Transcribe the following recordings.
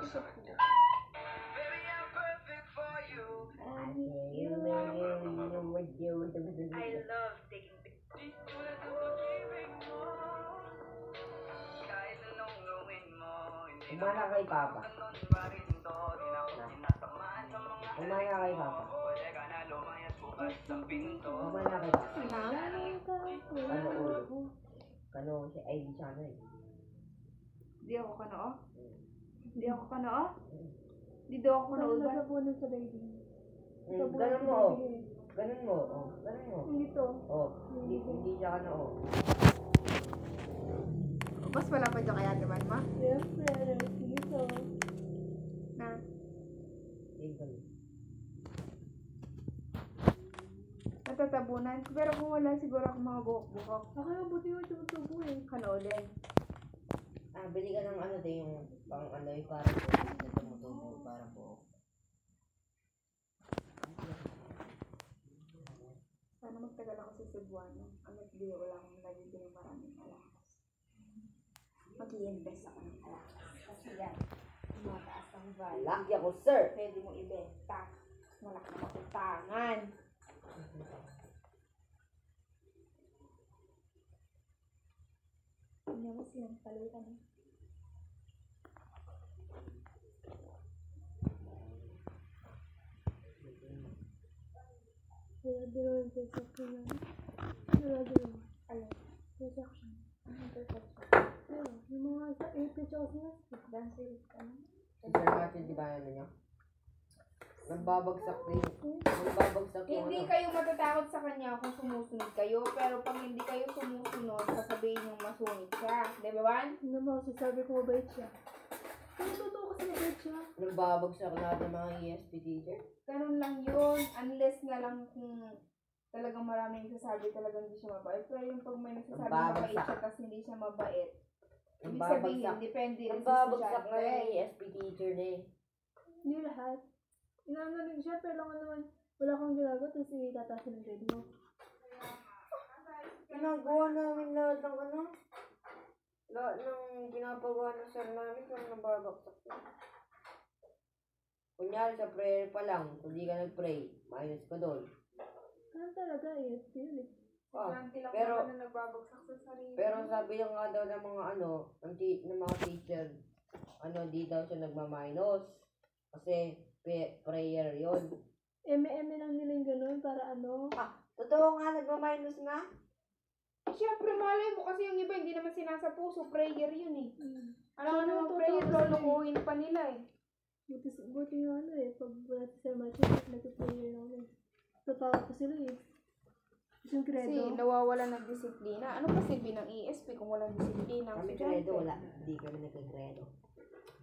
kausap ko. I love taking pictures. Umana kay Papa. Umana kay Papa. Umana kay Papa. Ano ulo? Kano si Ivy sana eh. Di ako kanoo? Di ako kanoo? Di daw ako kanoo ba? Nagsabunan sa baby. Ganun mo oh. Ganun mo oh. Ganun mo. Dito. Oh. Hindi siya kanoo. Mas wala pa dyan kaya, di ba, ma? Yes, yes. Dito. Na? Natatabunan. Pero kung wala siguro akong mga buhok-buhok. Ako yung buti yung tumutubo eh. Kanoo din. Bili ka ng ano din yung pang ano yung parang po. Hindi tumutubo parang po. Sana magtagal ako sa Cebuano. Ang hindi wala akong nagiging ng maraming alahas. Mag-i-invest ako ng alahas. Kasi yan, mataas ang value. Lucky ako, sir! Pwede mo ibenta. Wala ka na makutangan. Hindi mo silang palitan eh. Kaya dinuwan sa section yun. Kaya dinuwan. Alin? Sa section. Ayun, yung mga sa AP tsaka sa Dance series ka na. Si Sir Martin, di ba ano niya? Nagbabagsak din. Nagbabagsak yung Hindi ano. kayo matatakot sa kanya kung sumusunod kayo. Pero pag hindi kayo sumusunod, sasabihin yung masungit siya. Di ba, Juan? Ano mo, sasabi ko mabait siya. Pero totoo kasi mabait siya. Nagbabagsak lahat ng mga ESP teacher. Ganun lang yun. Unless nga lang kung talagang maraming nagsasabi talagang hindi siya mabait. Pero yung pag may nagsasabi mabait siya tapos hindi siya mabait, ibig sabihin, depende rin sa Nagbabagsak na yung estudyante. ESP teacher na eh. Hindi lahat. Inangaling siya, pero lang naman, wala kang ginagawa, tapos itatasin ng grade mo. Ginagawa namin lahat ng ano. Lahat ng pinapagawa ng sir namin kung nababagsak yun. Kunyari sa prayer pa lang, kung di ka nag-pray, minus ka doon. Ano talaga, ESP yun eh. Estudyante lang pero- naman na nagbabagsak sa sarili. Pero sabi lang nga daw ng mga ano, ng mga teacher, ano, di daw siya nagma-minus. Kasi prayer yon. Eme lang nila yung ganun, para ano. Totoo nga, nagma-minus nga. Siyempre, malay mo kasi yung iba hindi naman sinasa puso, prayer yun eh. Alam mo Sana naman totoo prayer, kasi lulukuhin pa nila eh. Buti yung ano eh, pag wala si Sir Martin, nag-player namin. Tatawa ko sila eh. Kasi yung Kasi credo. nawawala ng disiplina. Ano pa silbi ng ESP kung walang disiplina ang Kami estudyante? credo, wala. Hindi kami nagkakredo.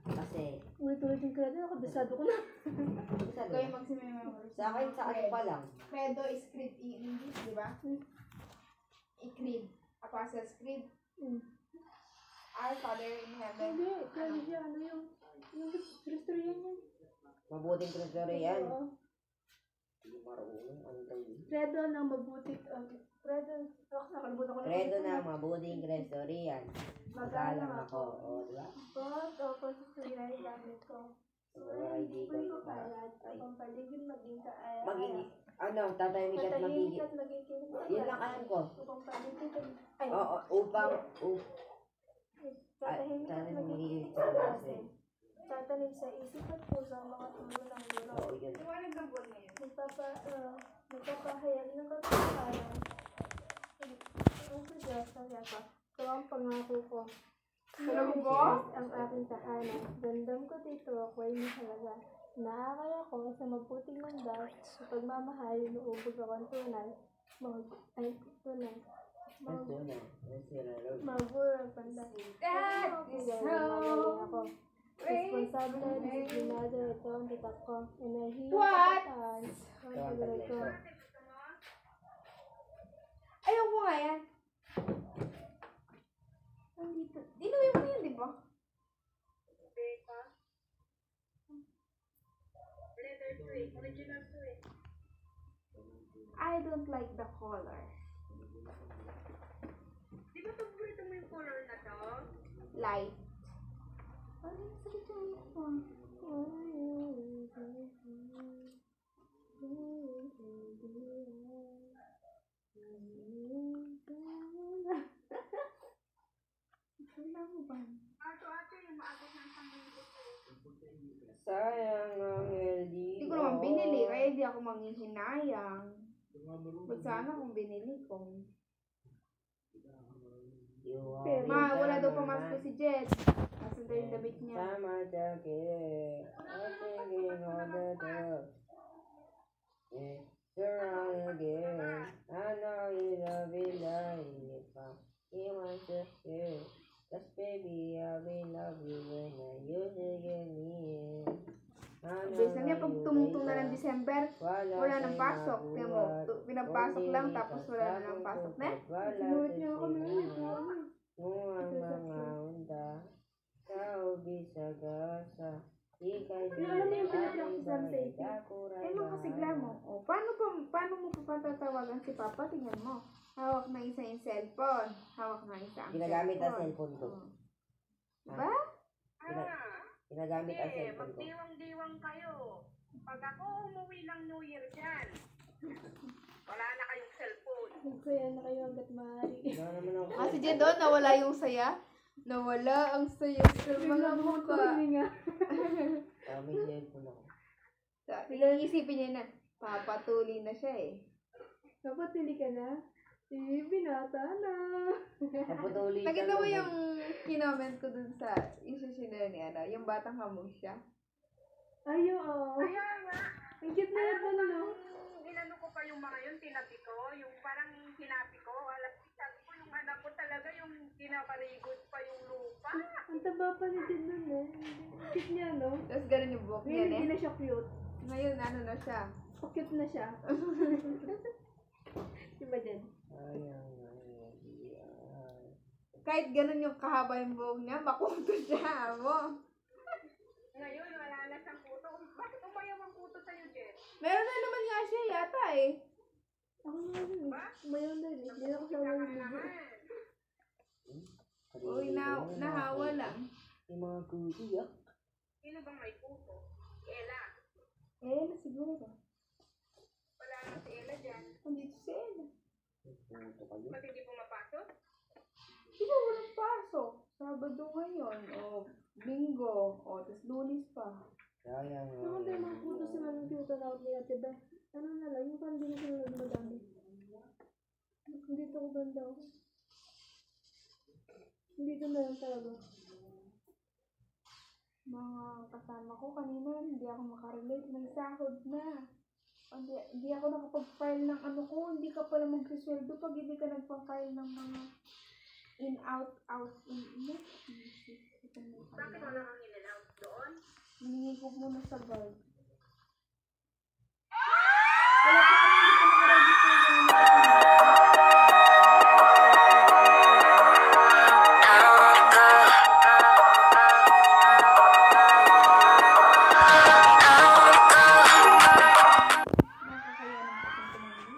Kasi, Ulit-ulit yung credo, nakabisado ko na. isa Kayo doon. magsimemorize. Sa akin, sa ano pa lang. Credo is creed in English, di ba? I-creed. Apostles' Creed. Our Father in Heaven. Hindi, credo siya, ano yung Christorian yan. Mabuting Presbyterian. Oo. Hindi marunong. Ano daw yun? Credo ng mabuti, credo, nakalimutan ko na. Credo na mabuting Presbyterian. Magalang ako. O, diba? God, o pagsusuliray gamit ko. Ay, di ko. Puri ko palad, upang paligid maging kaaya. Maging, ano, tatahimik at Matahimik magiging. at magiging Yun lang alam ko. upang paligid ay, Oo, upang, tatahimik at sana magiging magiging sa klase. tatanim sa isip at puso ang mga tulo ng guro. Oo, yun. Liwanag ng buwan ngayon. Nagpapahayag ng katotohanan. Ang sa Diyos ang yata. Ito ang pangako ko. Alam mo? Ang aking tahanan. Gandam ko dito ako ay mahalaga. Naakay ako sa mabuting mandat. Sa pagmamahal, inuubos ako ang tunay. Tunay. Ito na. Nasira lang. Magurang pandan. That is Magaling ako. Responsable, disiplinado, ito ang titak ko. Enerhiya, What? kapataan. Ang pagulay ko. Ayaw ko nga yan. Andito. Dinuwi mo yun, di ba? I don't like the color. Di ba paborito mo yung color na to? Light. Ano yung salita mo? Sayang ang LDO. Hindi ko naman binili, kaya hindi ako manghihinayang. Ba't sana kung binili ko? Ma, wala daw pumasok si Jed. Nasaan daw yung damit niya? Sama jacket. I'm thinking on the top. It's around again. I know you love it like he wants to stay. Cause baby, I'll be love you when I use it get me in. Mabilis lang niya, pag tumutong na ng December, wala nang pasok. Kaya mo, pinapasok lang, tapos wala na ng pasok na. Sinulit niya ako na yun. Muang mga unda, sao bisa gasa, ikay di Alam mo yung pinag-practicean sa ito? Eh, makasigla mo. O, paano mo papatatawagan si Papa? Tingnan mo. Hawak na isa yung cellphone. Hawak na isa ang Ginagamit ang cellphone. cellphone ko. Diba? Ginagamit ang cellphone ko. Magdiwang-diwang kayo. Pag ako umuwi ng New Year dyan, wala na kayong cellphone. Nagsaya na kayo hanggat maaari. Wala naman ako. Kasi dyan doon, nawala yung saya. Nawala ang saya sa mga mukha. nga. May cellphone ako. Iisipin niya na, papatuli na siya eh. Napatili ka na? Binata na. Napatuloy ka Nakita mo naman. yung kinoment ko dun sa isusunod ni ano, yung batang hamog siya. Ay, oo. Kaya nga, Ang cute na yun, no? inano ko pa yung mga yun, tinabi ko, yung parang hinabi ko, alam sabi ko yung anak ko talaga yung kinakarigod pa yung lupa. Ang taba pa ni Jin nun eh. Ang cute niya, no? Tapos ganun yung buhok niya Ngayon hindi eh. na siya cute. Ngayon ano na siya. Cute na siya. Diba Jen? Kahit ganun yung kahaba yung buhok niya, makuto siya mo. Ngayon, wala na siyang kuto. Bakit umayaw ang kuto sa'yo, Jen? Meron na naman nga siya yata eh. Ako nga rin eh. Umayaw na rin eh. Hindi na ako sama ng ligo. Uy, nahawa lang. Yung mga kusi ah. Sino bang may kuto? Ella. Eh, na siguro. Wala na si Ella dyan. Andito si Ella. Puto kayo. Ba't hindi pumapasok? Di ba walang pasok? Sabado ngayon, o Linggo, o tapos Lunes pa. Sayang ang Naman tayo mga puto sa mga cute na out niya, diba? Ano na lang, yung parang hindi na sila madami. Dito ko banda ako. Dito na lang talaga. Mga kasama ko kanina, hindi ako makarelate. May sahod na. Hindi ako nakapag-file ng ano ko. Hindi ka pala magsusweldo pag hindi ka nagpang-file ng mga in, out, in. Bakit wala kang in-announce doon? Hiningi ko muna sa guard. Wala pa kami hindi ko nakaregister nakakaya ng aking tumingin.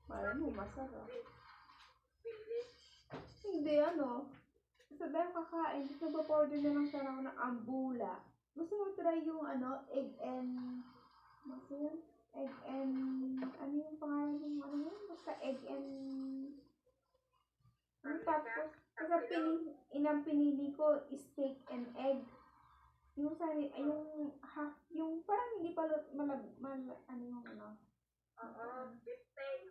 Parang mo masarap. Hindi, ano. Sa dahil kakain, nagpa-order na lang sana ako ng ambula. Gusto mo try yung ano, egg and... Ano yun? Egg and... Ano yung pangalan yung ano yun? Basta egg and... Ano tapos? Kasi pinili ko steak and egg. Yung sari, yung half, yung parang hindi pa ano yung ano. Oo, steak.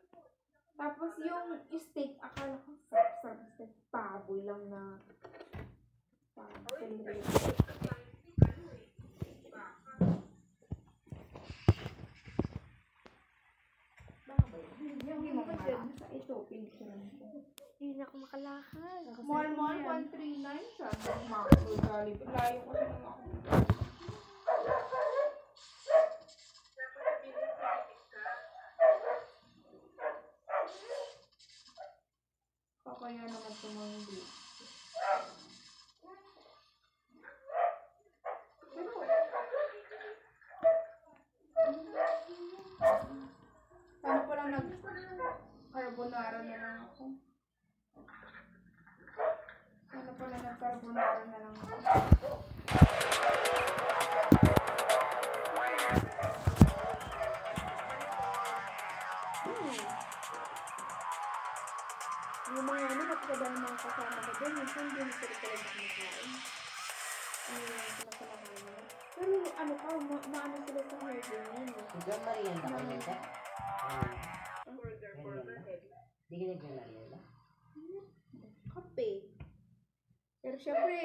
Tapos yung steak, akala ko sarap steak. Baboy lang na hindi mo malakas sa ito, pinigyan ko. Hindi na ako makalakad. Mall 139 siya. Makro Jollibee. Layo ko sa mga kaya naman tumanggi. Paano pala nag-carbonara na lang ako? Paano pala nag-carbonara na lang ako? Yung mga ano, kapag mga kasama ko doon, minsan hindi na sila talaga kumakain. Ano lang sila kumakain. ano ka, maano sila sa hair din. Ikaw merienda ka nito? Burger, burger head. Hindi ka nagmerienda? Kape. Pero syempre,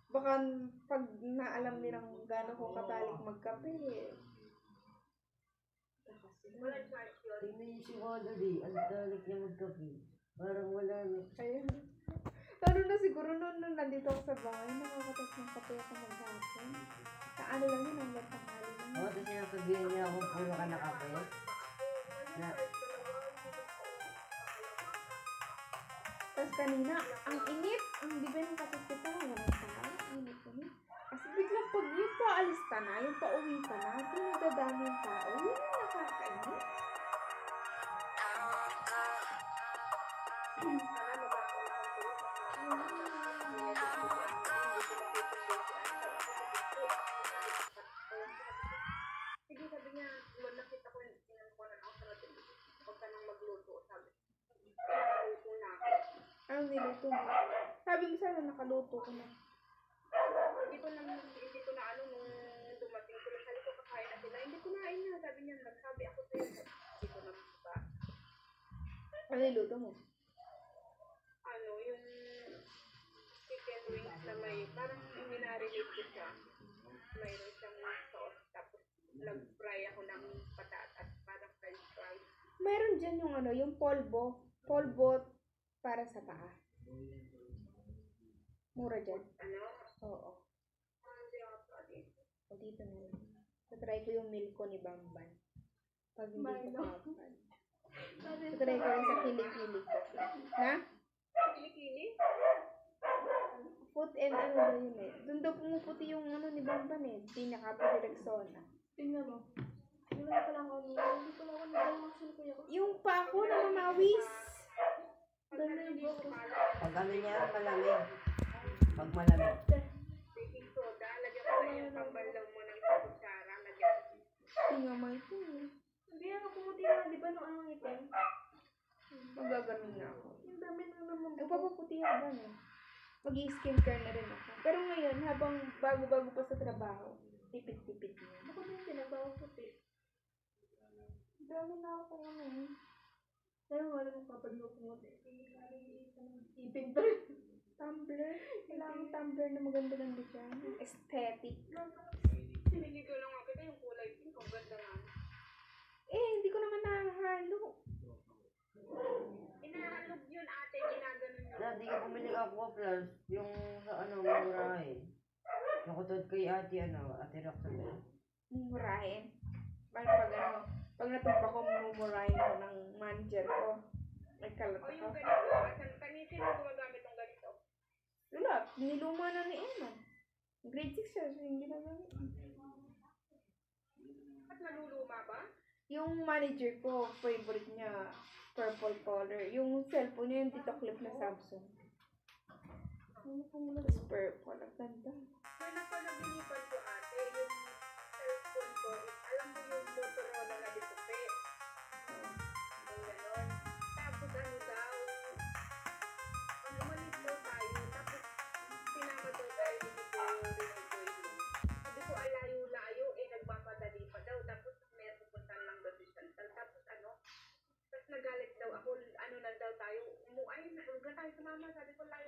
baka pag naalam nilang gano'n kung katalik magkape, Wala charge yun. Tingnan niyo si Wada di. Ang talik niya magkape. Parang wala na. ayun. Lalo na siguro noon nandito ako sa bahay, nakakatas ng kape ako maghapon. Sa ano lang yun, hanggang tanghali lang. Oo, tapos sinasabihin niya ako puro ka na kape. Na, Tapos kanina, ang init, ang di ba yung kapit-kita na walang tao, init kami. Kasi biglang pag yung paalis ka na, yung pauwi ka na, di nadadami yung tao, yun yung nakakainit. Sige, sabi niya, nakita ko yung sinukuha na ako sa natin. Huwag ka nang magluto, sabi. Pinakaluto na ako. Anong niluto mo? Sabi mo sana nakaluto ko na. Hindi ko na ano, nung dumating ko lang, sabi ko kakain na sila. Hindi ko na na, sabi niya, nagsabi ako sa'yo. Hindi ko na ba? Ano niluto mo? Ano, yung chicken wings na may, parang minarelate ko siya. Mayroon siyang sauce, tapos nag-fry ako ng patatas, parang french fries. Meron dyan yung ano, yung polvo. Polvo para sa paa. Mura dyan. Ano? Oo. Hindi ako pwede. O dito na lang. Try ko yung milko ni Bamban. Pag hindi ko kapag. Try ko rin sa kilikili ko. Na? Kilikili? Food and ano daw yun eh. Doon daw pumuputi yung ano ni Bamban eh. Pinaka-Rexona. Tingnan mo. Hindi ko lang ako, hindi ko lang ako nagdalawasin kuya ko. Yung pa ako na mamawis. Pag nalagay ko pala, pag ano niya, malamig. Pag malamig. baking soda, lagyan ko na yung pambalaw mo ng kutsara, lagyan. Tinga mo ito eh. Hindi ako pumuti na, di ba nung anong itim? Magagamin na ako. Yung dami na naman. Nagpapaputi ako ba eh. Mag-skincare na rin ako. Pero ngayon, habang bago-bago pa sa trabaho, tipid-tipid na. Ako din pinagbawa puti. Dami na ako ano eh. Pero wala nang papagyo pumuti. Ipin pa rin. Tumbler. Kailangan tumbler na maganda-ganda dyan. Aesthetic. Sinili ko lang ako yung kulay pink, ang ganda nga. Eh, hindi ko naman nakahalo. Inahalog yun ate, ginaganon yun. Dati ka bumili Aqua Plus, yung sa ano, murahin. Yung kutod kay ate, ano, ate Roxanne. Mumurahin. Pag natumpa ko, mumurahin ako ng manager ko. May kalat O yung ako. ganito, asan kanisi mo gumagamit ng ganito? Wala, niluma na ni Eman. Grade 6 siya, so hindi na gamit. At naluluma ba? Yung manager ko, favorite niya, purple color. Yung cellphone niya, yung dito clip na Samsung. Tapos purple, ang ganda. May napanaginipan ko ate, yung cellphone ko, alam mo yung Motorola na ditupi. Yung ganon. Tapos ano daw, umalis daw tayo, tapos sinama daw tayo dito yung rin. Sabi ko, alayo-layo, nagmamadali pa daw. Tapos may pupuntan lang daw si Chantal. Tapos ano, tapos nagalit daw ako, ano na daw tayo, ay, huwag na tayo sumama. Sabi ko, layo